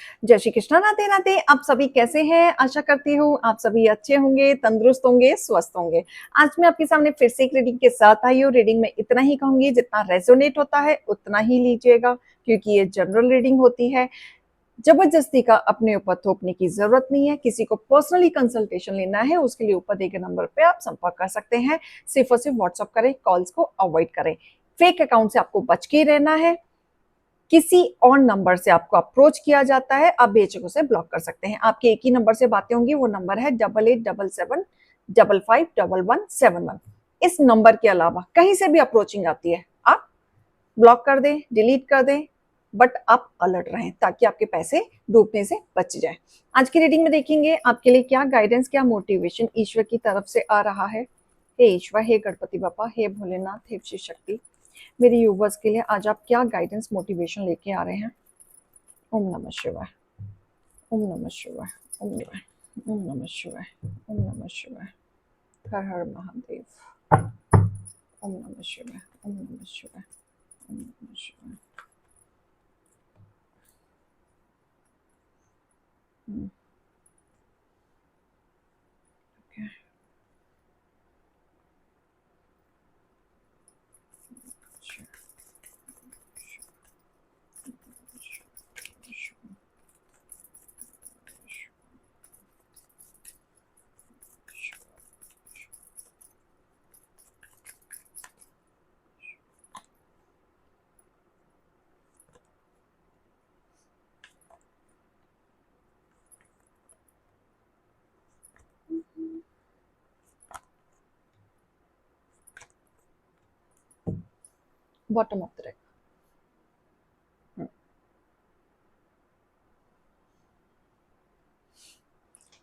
जय श्री कृष्णा। राधे राधे। आप सभी कैसे हैं? आशा करती हूँ आप सभी अच्छे होंगे, तंदुरुस्त होंगे, स्वस्थ होंगे। आज मैं आपके सामने फिर से एक रीडिंग के साथ आई हूँ। रीडिंग में इतना ही कहूंगी, जितना रेजोनेट होता है उतना ही लीजिएगा, क्योंकि ये जनरल रीडिंग होती है। जबरदस्ती का अपने ऊपर थोपने की जरूरत नहीं है। किसी को पर्सनली कंसल्टेशन लेना है, उसके लिए ऊपर दिए गए नंबर पे आप संपर्क कर सकते हैं। सिर्फ और सिर्फ व्हाट्सअप करें, कॉल्स को अवॉइड करें। फेक अकाउंट से आपको बच के रहना है। किसी और नंबर से आपको अप्रोच किया जाता है, आप बेझिझक उसे ब्लॉक कर सकते हैं। आपके एक ही नंबर से बातें होंगी, वो नंबर है 8877555171। इस नंबर के अलावा कहीं से भी अप्रोचिंग आती है, आप ब्लॉक कर दें, डिलीट कर दें, बट आप अलर्ट रहें ताकि आपके पैसे डूबने से बच जाए। आज की रीडिंग में देखेंगे आपके लिए क्या गाइडेंस, क्या मोटिवेशन ईश्वर की तरफ से आ रहा है। हे ईश्वर, हे गणपति बापा, हे भोलेनाथ, हे शिव शक्ति, मेरे यूवर्स के लिए आज आप क्या गाइडेंस मोटिवेशन लेके आ रहे हैं। ओम नमः शिवाय, ओम नमः शिवाय, ओम नमः, ओम नमः शिवाय, ओम नमः शिवाय, हर हर महादेव। ओम नमः शिवाय, ओम नमः शिवाय, ओम नमः शिवाय। Okay, bottom of the deck.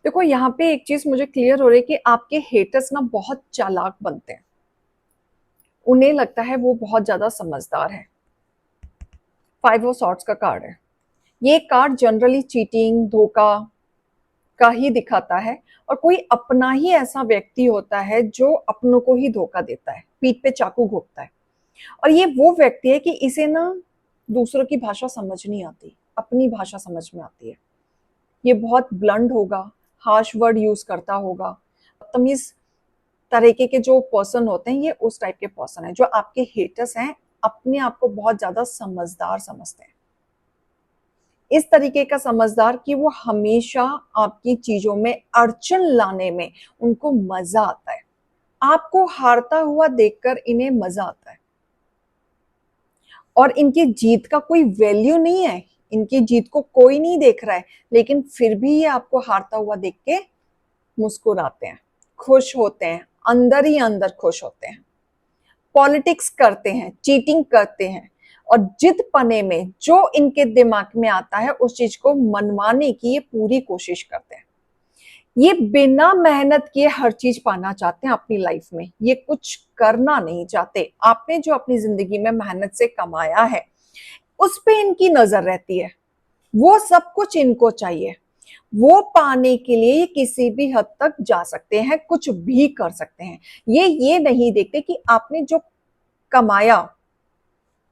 देखो, यहाँ पे एक चीज मुझे क्लियर हो रही है कि आपके हेटर्स ना बहुत चालाक बनते हैं। उन्हें लगता है वो बहुत ज्यादा समझदार है। 5 ऑफ सॉर्ड्स का कार्ड है। ये कार्ड जनरली चीटिंग, धोखा का ही दिखाता है। और कोई अपना ही ऐसा व्यक्ति होता है जो अपनों को ही धोखा देता है, पीठ पे चाकू घोंपता है। और ये वो व्यक्ति है कि इसे ना दूसरों की भाषा समझ नहीं आती, अपनी भाषा समझ में आती है। ये बहुत ब्लंट होगा, हार्श वर्ड यूज करता होगा। बदतमीज तरीके के जो पर्सन होते हैं, ये उस टाइप के पर्सन है। जो आपके हेटर्स हैं, अपने आप को बहुत ज्यादा समझदार समझते हैं। इस तरीके का समझदार कि वो हमेशा आपकी चीजों में अड़चन लाने में उनको मजा आता है। आपको हारता हुआ देखकर इन्हें मजा आता है। और इनकी जीत का कोई वैल्यू नहीं है, इनकी जीत को कोई नहीं देख रहा है, लेकिन फिर भी ये आपको हारता हुआ देख के मुस्कुराते हैं, खुश होते हैं, अंदर ही अंदर खुश होते हैं। पॉलिटिक्स करते हैं, चीटिंग करते हैं, और जिद पने में जो इनके दिमाग में आता है उस चीज को मनवाने की ये पूरी कोशिश करते हैं। ये बिना मेहनत किए हर चीज पाना चाहते हैं अपनी लाइफ में। ये कुछ करना नहीं चाहते। आपने जो अपनी जिंदगी में मेहनत से कमाया है उस पे इनकी नजर रहती है। वो सब कुछ इनको चाहिए। वो पाने के लिए किसी भी हद तक जा सकते हैं, कुछ भी कर सकते हैं। ये नहीं देखते कि आपने जो कमाया,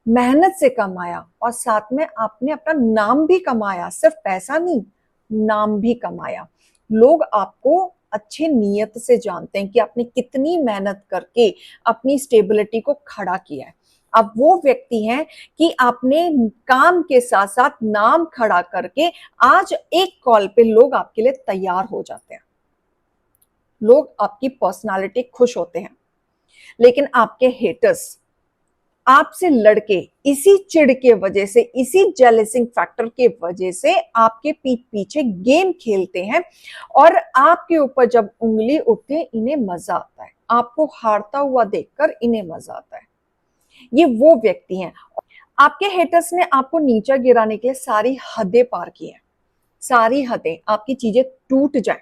मेहनत से कमाया, और साथ में आपने अपना नाम भी कमाया, सिर्फ पैसा नहीं, नाम भी कमाया। लोग आपको अच्छे नियत से जानते हैं कि आपने कितनी मेहनत करके अपनी स्टेबिलिटी को खड़ा किया है। अब वो व्यक्ति हैं कि आपने काम के साथ साथ नाम खड़ा करके आज एक कॉल पे लोग आपके लिए तैयार हो जाते हैं। लोग आपकी पर्सनालिटी खुश होते हैं। लेकिन आपके हेटर्स आपसे लड़के इसी चिढ़ के वजह से, इसी जेलसिंग फैक्टर के वजह से आपके पीठ पीछे गेम खेलते हैं। और आपके ऊपर जब उंगली उठती है, इन्हें मजा आता है। आपको हारता हुआ देखकर इन्हें मजा आता है। ये वो व्यक्ति हैं। आपके हेटर्स ने आपको नीचा गिराने के लिए सारी हदें पार की हैं। सारी हदें, आपकी चीजें टूट जाए।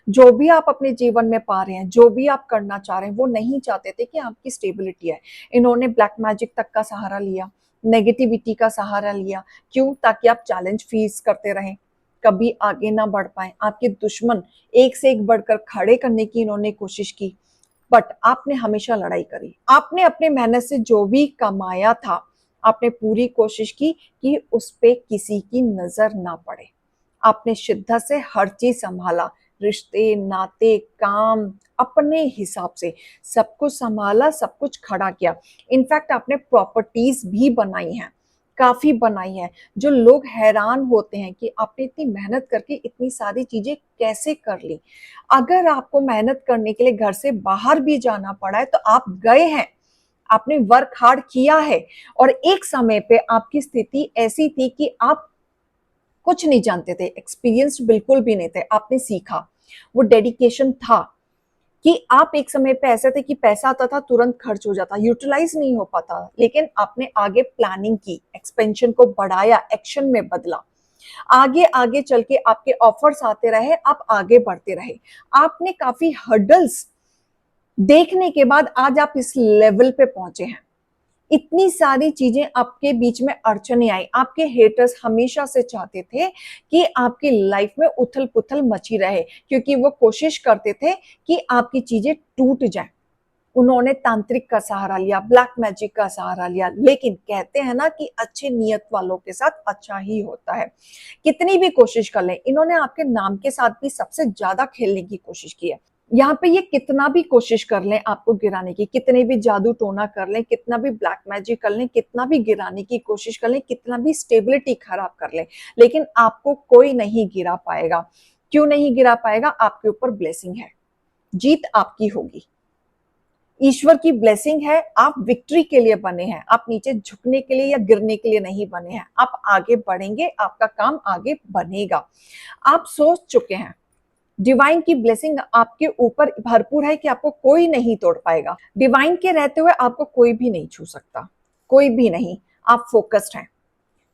जो भी आप अपने जीवन में पा रहे हैं, जो भी आप करना चाह रहे हैं, वो नहीं चाहते थे कि आपकी स्टेबिलिटी है। इन्होंने ब्लैक मैजिक तक का सहारा लिया, नेगेटिविटी का सहारा लिया। क्यों? ताकि आप चैलेंज फेस करते रहें, कभी आगे ना बढ़ पाए। आपके दुश्मन एक से एक बढ़कर खड़े करने की इन्होंने कोशिश की, बट आपने हमेशा लड़ाई करी। आपने अपने मेहनत से जो भी कमाया था, आपने पूरी कोशिश की कि उस पे किसी की नजर ना पड़े। आपने शिद्दत से हर चीज संभाला, रिश्ते, नाते, काम, अपने हिसाब से सब कुछ संभाला, सब कुछ खड़ा किया। इनफैक्ट आपने प्रॉपर्टीज भी बनाई हैं, काफी बनाई है, जो लोग हैरान होते हैं कि आपने इतनी मेहनत करके इतनी सारी चीजें कैसे कर ली। अगर आपको मेहनत करने के लिए घर से बाहर भी जाना पड़ा है तो आप गए हैं, आपने वर्क हार्ड किया है। और एक समय पे आपकी स्थिति ऐसी थी कि आप कुछ नहीं जानते थे, एक्सपीरियंस्ड बिल्कुल भी नहीं थे, आपने सीखा, वो डेडिकेशन था कि आप एक समय पे ऐसे थे कि पैसा आता था तुरंत खर्च हो जाता, यूटिलाइज नहीं हो पाता, लेकिन आपने आगे प्लानिंग की, एक्सपेंशन को बढ़ाया, एक्शन में बदला, आगे आगे चल के आपके ऑफर्स आते रहे, आप आगे बढ़ते रहे। आपने काफी हर्डल्स देखने के बाद आज आप इस लेवल पे पहुंचे हैं। इतनी सारी चीजें आपके बीच में अड़चने आई, आपके हेटर्स हमेशा से चाहते थे कि आपकी लाइफ में उथल पुथल मची रहे, क्योंकि वो कोशिश करते थे कि आपकी चीजें टूट जाएं। उन्होंने तांत्रिक का सहारा लिया, ब्लैक मैजिक का सहारा लिया, लेकिन कहते हैं ना कि अच्छे नियत वालों के साथ अच्छा ही होता है। कितनी भी कोशिश कर लें, इन्होंने आपके नाम के साथ भी सबसे ज्यादा खेलने की कोशिश की है। यहाँ पे ये कितना भी कोशिश कर लें आपको गिराने की, कितने भी जादू टोना कर लें, कितना भी ब्लैक मैजिक कर लें, कितना भी गिराने की कोशिश कर लें, कितना भी स्टेबिलिटी खराब कर लें, लेकिन आपको कोई नहीं गिरा पाएगा। क्यों नहीं गिरा पाएगा? आपके ऊपर ब्लेसिंग है, जीत आपकी होगी, ईश्वर की ब्लेसिंग है। आप विक्ट्री के लिए बने हैं, आप नीचे झुकने के लिए या गिरने के लिए नहीं बने हैं। आप आगे बढ़ेंगे, आपका काम आगे बनेगा। आप सोच चुके हैं, डिवाइन की ब्लेसिंग आपके ऊपर भरपूर है कि आपको कोई नहीं तोड़ पाएगा। डिवाइन के रहते हुए आपको कोई भी नहीं छू सकता, कोई भी नहीं। आप फोकस्ड हैं।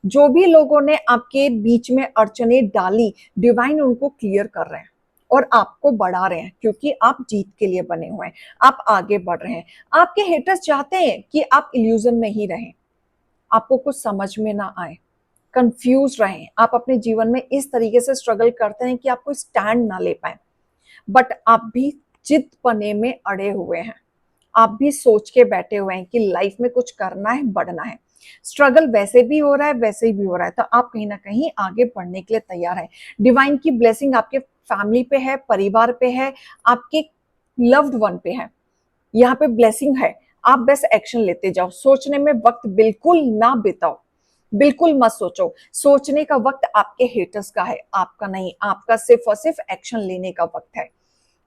जो भी लोगों ने आपके बीच में अड़चने डाली, डिवाइन उनको क्लियर कर रहे हैं और आपको बढ़ा रहे हैं, क्योंकि आप जीत के लिए बने हुए हैं, आप आगे बढ़ रहे हैं। आपके हेटर्स चाहते हैं कि आप इल्यूजन में ही रहें, आपको कुछ समझ में ना आए, कंफ्यूज रहें, आप अपने जीवन में इस तरीके से स्ट्रगल करते हैं कि आप कोई स्टैंड ना ले पाए। बट आप भी जिद पने में अड़े हुए हैं, आप भी सोच के बैठे हुए हैं कि लाइफ में कुछ करना है, बढ़ना है। स्ट्रगल वैसे भी हो रहा है, वैसे भी हो रहा है, तो आप कहीं ना कहीं आगे बढ़ने के लिए तैयार हैं। डिवाइन की ब्लेसिंग आपके फैमिली पे है, परिवार पे है, आपके लव्ड वन पे है। यहाँ पे ब्लेसिंग है, आप बस एक्शन लेते जाओ, सोचने में वक्त बिल्कुल ना बिताओ, बिल्कुल मत सोचो। सोचने का वक्त आपके हेटर्स का है, आपका नहीं। आपका सिर्फ और सिर्फ एक्शन लेने का वक्त है।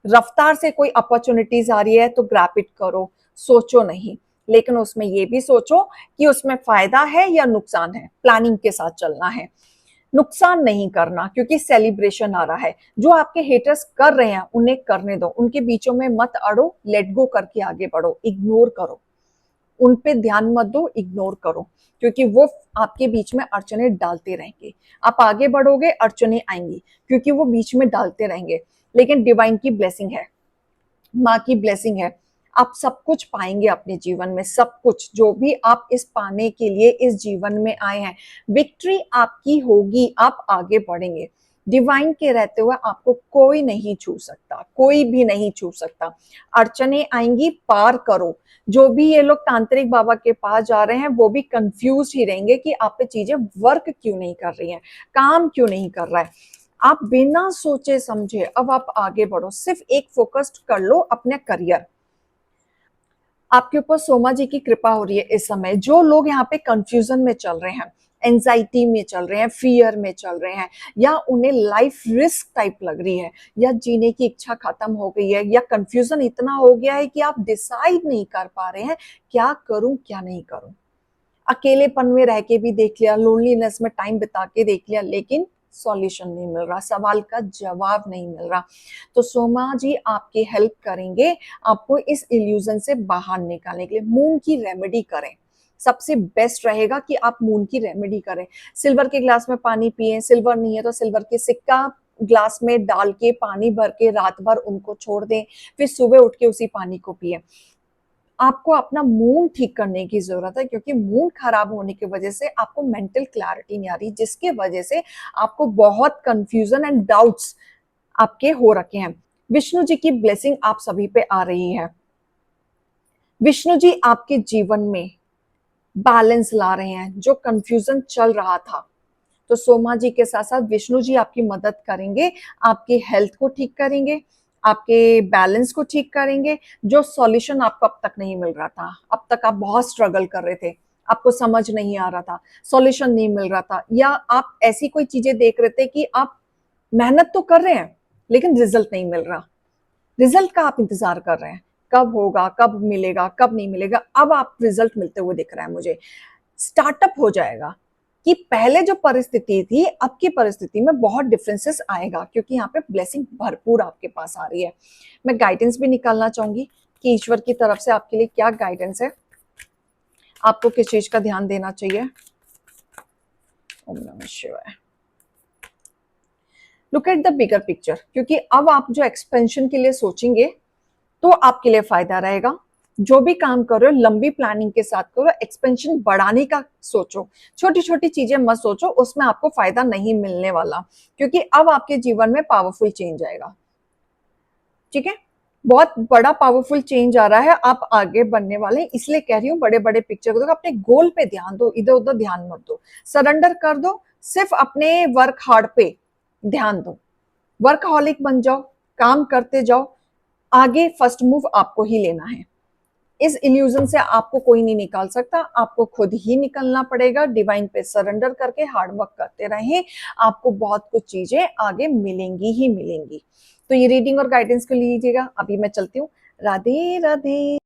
रफ्तार से कोई अपॉर्चुनिटीज आ रही है तो ग्रैब इट करो, सोचो नहीं, लेकिन उसमें ये भी सोचो कि उसमें फायदा है या नुकसान है। प्लानिंग के साथ चलना है, नुकसान नहीं करना, क्योंकि सेलिब्रेशन आ रहा है। जो आपके हेटर्स कर रहे हैं उन्हें करने दो, उनके बीचों में मत अड़ो, लेट गो करके आगे बढ़ो, इग्नोर करो, उन पे ध्यान मत दो, इग्नोर करो, क्योंकि वो आपके बीच में अड़चने डालते रहेंगे। आप आगे बढ़ोगे, अड़चने आएंगी, क्योंकि वो बीच में डालते रहेंगे। लेकिन डिवाइन की ब्लेसिंग है, माँ की ब्लेसिंग है, आप सब कुछ पाएंगे अपने जीवन में। सब कुछ जो भी आप इस पाने के लिए इस जीवन में आए हैं, विक्ट्री आपकी होगी, आप आगे बढ़ेंगे। डिवाइन के रहते हुए आपको कोई नहीं छू सकता, कोई भी नहीं छू सकता। अड़चने आएंगी, पार करो। जो भी ये लोग तांत्रिक बाबा के पास जा रहे हैं वो भी कंफ्यूज ही रहेंगे कि आप पे चीजें वर्क क्यों नहीं कर रही हैं, काम क्यों नहीं कर रहा है। आप बिना सोचे समझे अब आप आगे बढ़ो, सिर्फ एक फोकस्ड कर लो अपने करियर। आपके ऊपर सोमा जी की कृपा हो रही है इस समय। जो लोग यहाँ पे कंफ्यूजन में चल रहे हैं, एंजाइटी में चल रहे हैं, फियर में चल रहे हैं, या उन्हें लाइफ रिस्क टाइप लग रही है, या जीने की इच्छा खत्म हो गई है, या कंफ्यूजन इतना हो गया है कि आप डिसाइड नहीं कर पा रहे हैं क्या करूं क्या नहीं करूं। अकेलेपन में रह के भी देख लिया, लोनलीनेस में टाइम बिता के देख लिया, लेकिन सॉल्यूशन नहीं मिल रहा, सवाल का जवाब नहीं मिल रहा। तो सोमा जी आपकी हेल्प करेंगे आपको इस इल्यूजन से बाहर निकालने के लिए। मून की रेमेडी करें, सबसे बेस्ट रहेगा कि आप मून की रेमेडी करें। सिल्वर के ग्लास में पानी पिए, सिल्वर नहीं है तो सिल्वर के सिक्का ग्लास में डाल के पानी भर के रात भर उनको छोड़ दें, फिर सुबह उठ के उसी पानी को पिए। आपको अपना मूड ठीक करने की जरूरत है, क्योंकि मूड खराब होने की वजह से आपको मेंटल क्लैरिटी नहीं आ रही, जिसके वजह से आपको बहुत कंफ्यूजन एंड डाउट्स आपके हो रखे हैं। विष्णु जी की ब्लेसिंग आप सभी पे आ रही है। विष्णु जी आपके जीवन में बैलेंस ला रहे हैं। जो कंफ्यूजन चल रहा था तो सोमा जी के साथ साथ विष्णु जी आपकी मदद करेंगे, आपकी हेल्थ को ठीक करेंगे, आपके बैलेंस को ठीक करेंगे। जो सॉल्यूशन आपको अब तक नहीं मिल रहा था, अब तक आप बहुत स्ट्रगल कर रहे थे, आपको समझ नहीं आ रहा था, सॉल्यूशन नहीं मिल रहा था, या आप ऐसी कोई चीजें देख रहे थे कि आप मेहनत तो कर रहे हैं लेकिन रिजल्ट नहीं मिल रहा, रिजल्ट का आप इंतजार कर रहे हैं, कब होगा, कब मिलेगा, कब नहीं मिलेगा, अब आप रिजल्ट मिलते हुए दिख रहा है मुझे। स्टार्टअप हो जाएगा कि पहले जो परिस्थिति थी अब की परिस्थिति में बहुत डिफरेंसेस आएगा, क्योंकि यहाँ पे ब्लेसिंग भरपूर आपके पास आ रही है। मैं गाइडेंस भी निकालना चाहूंगी कि ईश्वर की तरफ से आपके लिए क्या गाइडेंस है, आपको किस चीज का ध्यान देना चाहिए। ओम नमः शिवाय। Look at the bigger picture, क्योंकि अब आप जो एक्सपेंशन के लिए सोचेंगे तो आपके लिए फायदा रहेगा। जो भी काम करो लंबी प्लानिंग के साथ करो, एक्सपेंशन बढ़ाने का सोचो, छोटी छोटी चीजें मत सोचो, उसमें आपको फायदा नहीं मिलने वाला, क्योंकि अब आपके जीवन में पावरफुल चेंज आएगा। ठीक है, बहुत बड़ा पावरफुल चेंज आ रहा है, आप आगे बढ़ने वाले हैं, इसलिए कह रही हूँ बड़े बड़े पिक्चर को देखो, अपने गोल पे ध्यान दो, इधर उधर ध्यान मत दो, सरेंडर कर दो, सिर्फ अपने वर्क हार्ड पे ध्यान दो, वर्कहॉलिक बन जाओ, काम करते जाओ, आगे फर्स्ट मूव आपको ही लेना है। इस इल्यूजन से आपको कोई नहीं निकाल सकता, आपको खुद ही निकलना पड़ेगा। डिवाइन पे सरेंडर करके हार्ड वर्क करते रहें, आपको बहुत कुछ चीजें आगे मिलेंगी ही मिलेंगी। तो ये रीडिंग और गाइडेंस को लीजिएगा। अभी मैं चलती हूँ। राधे राधे।